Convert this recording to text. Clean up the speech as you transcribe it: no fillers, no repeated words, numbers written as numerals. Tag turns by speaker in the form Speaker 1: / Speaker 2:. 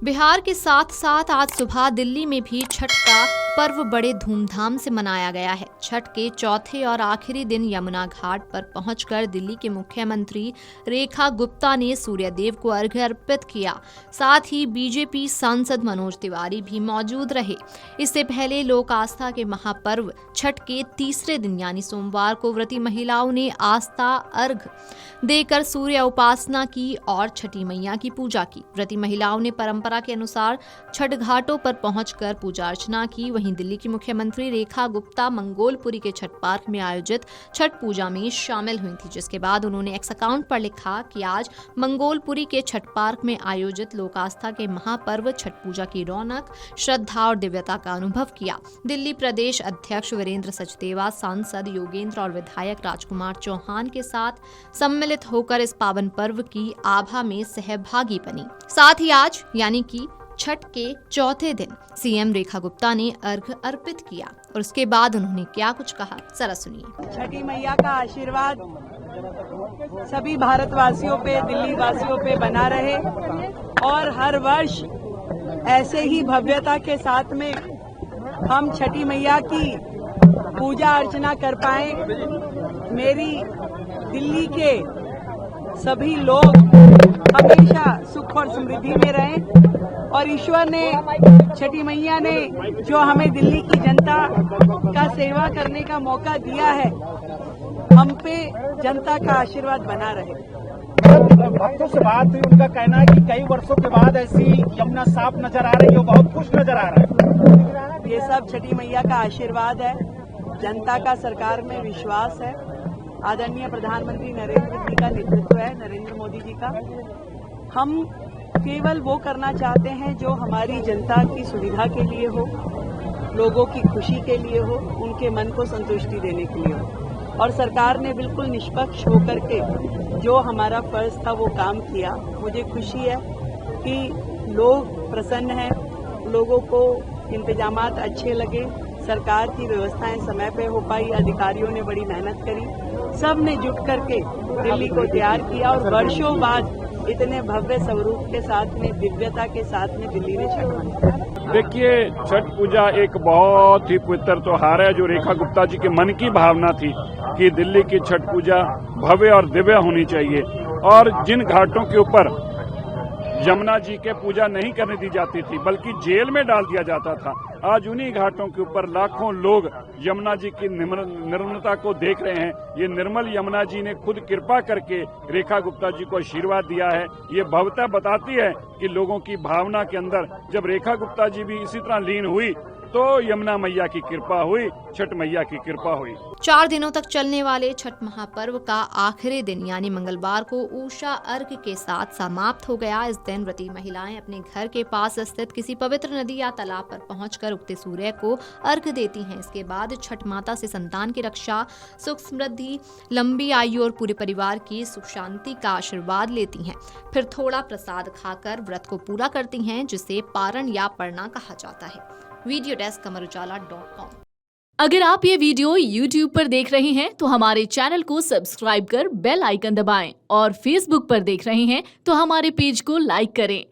Speaker 1: बिहार के साथ साथ आज सुबह दिल्ली में भी छठ का पर्व बड़े धूमधाम से मनाया गया है। छठ के चौथे और आखिरी दिन यमुना घाट पर पहुंचकर दिल्ली के मुख्यमंत्री रेखा गुप्ता ने सूर्यदेव को अर्घ्य अर्पित किया। साथ ही बीजेपी सांसद मनोज तिवारी भी मौजूद रहे। इससे पहले लोक आस्था के महापर्व छठ के तीसरे दिन यानी सोमवार को व्रती महिलाओं ने आस्था अर्घ्य देकर सूर्य उपासना की और छठी मैया की पूजा की। व्रती महिलाओं ने परंपरा के अनुसार छठ घाटों पर पहुंचकर पूजा अर्चना की। वहीं दिल्ली की मुख्यमंत्री रेखा गुप्ता मंगोलपुरी के छठ पार्क में आयोजित छठ पूजा में शामिल हुई थी, जिसके बाद उन्होंने एक्स अकाउंट पर लिखा कि आज मंगोलपुरी के छठ पार्क में आयोजित लोक आस्था के महापर्व छठ पूजा की रौनक, श्रद्धा और दिव्यता का अनुभव किया। दिल्ली प्रदेश अध्यक्ष वीरेंद्र सचदेवा, सांसद योगेंद्र और विधायक राजकुमार चौहान के साथ सम्मिलित होकर इस पावन पर्व की आभा में सहभागी बनी। साथ ही आज यानी कि छठ के चौथे दिन सीएम रेखा गुप्ता ने अर्घ्य अर्पित किया और उसके बाद उन्होंने क्या कुछ कहा, जरा सुनिए।
Speaker 2: छठी मैया का आशीर्वाद सभी भारतवासियों पे, दिल्ली वासियों पे बना रहे और हर वर्ष ऐसे ही भव्यता के साथ में हम छठी मैया की पूजा अर्चना कर पाए। मेरी दिल्ली के सभी लोग हमेशा सुख और समृद्धि में रहें और ईश्वर ने, छठी मैया ने जो हमें दिल्ली की जनता का सेवा करने का मौका दिया है, हम पे जनता का आशीर्वाद बना रहे।
Speaker 3: भक्तों से बात हुई, उनका कहना है कि कई वर्षों के बाद ऐसी यमुना साफ नजर आ रही है, वो बहुत खुश नजर आ रहा है।
Speaker 2: ये सब छठी मैया का आशीर्वाद है, जनता का सरकार में विश्वास है, आदरणीय प्रधानमंत्री नरेंद्र जी का नेतृत्व है, नरेंद्र मोदी जी का। हम केवल वो करना चाहते हैं जो हमारी जनता की सुविधा के लिए हो, लोगों की खुशी के लिए हो, उनके मन को संतुष्टि देने के लिए हो। और सरकार ने बिल्कुल निष्पक्ष होकर के जो हमारा फर्ज था वो काम किया। मुझे खुशी है कि लोग प्रसन्न हैं, लोगों को इंतजामात अच्छे लगे, सरकार की व्यवस्थाएं समय पे हो पाई, अधिकारियों ने बड़ी मेहनत करी, सब ने जुट करके दिल्ली को तैयार किया और वर्षों बाद इतने भव्य स्वरूप के साथ में, दिव्यता के साथ में दिल्ली ने छठ मनाई।
Speaker 3: देखिए, छठ पूजा एक बहुत ही पवित्र त्योहार है जो रेखा गुप्ता जी के मन की भावना थी कि दिल्ली की छठ पूजा भव्य और दिव्य होनी चाहिए और जिन घाटों के ऊपर यमुना जी के पूजा नहीं करने दी जाती थी बल्कि जेल में डाल दिया जाता था, आज उन्हीं घाटों के ऊपर लाखों लोग यमुना जी की निर्मलता को देख रहे हैं। ये निर्मल यमुना जी ने खुद कृपा करके रेखा गुप्ता जी को आशीर्वाद दिया है। ये भव्यता बताती है कि लोगों की भावना के अंदर जब रेखा गुप्ता जी भी इसी तरह लीन हुई तो यमुना मैया की कृपा हुई, छठ मैया की कृपा हुई।
Speaker 1: 4 दिनों तक चलने वाले छठ महापर्व का आखिरी दिन यानी मंगलवार को उषा अर्घ्य के साथ समाप्त हो गया। इस दिन व्रती महिलाएं अपने घर के पास स्थित किसी पवित्र नदी या तालाब पर पहुंचकर उगते सूर्य को अर्घ्य देती हैं। इसके बाद छठ माता से संतान की रक्षा, सुख समृद्धि, लंबी आयु और पूरे परिवार की सुख शांति का आशीर्वाद लेती हैं। फिर थोड़ा प्रसाद खाकर व्रत को पूरा करती हैं, जिसे पारण या पढ़ना कहा जाता है। Video desk amarujala.com।
Speaker 4: अगर आप ये वीडियो YouTube पर देख रहे हैं तो हमारे चैनल को सब्सक्राइब कर बेल आइकन दबाएं और Facebook पर देख रहे हैं तो हमारे पेज को लाइक करें।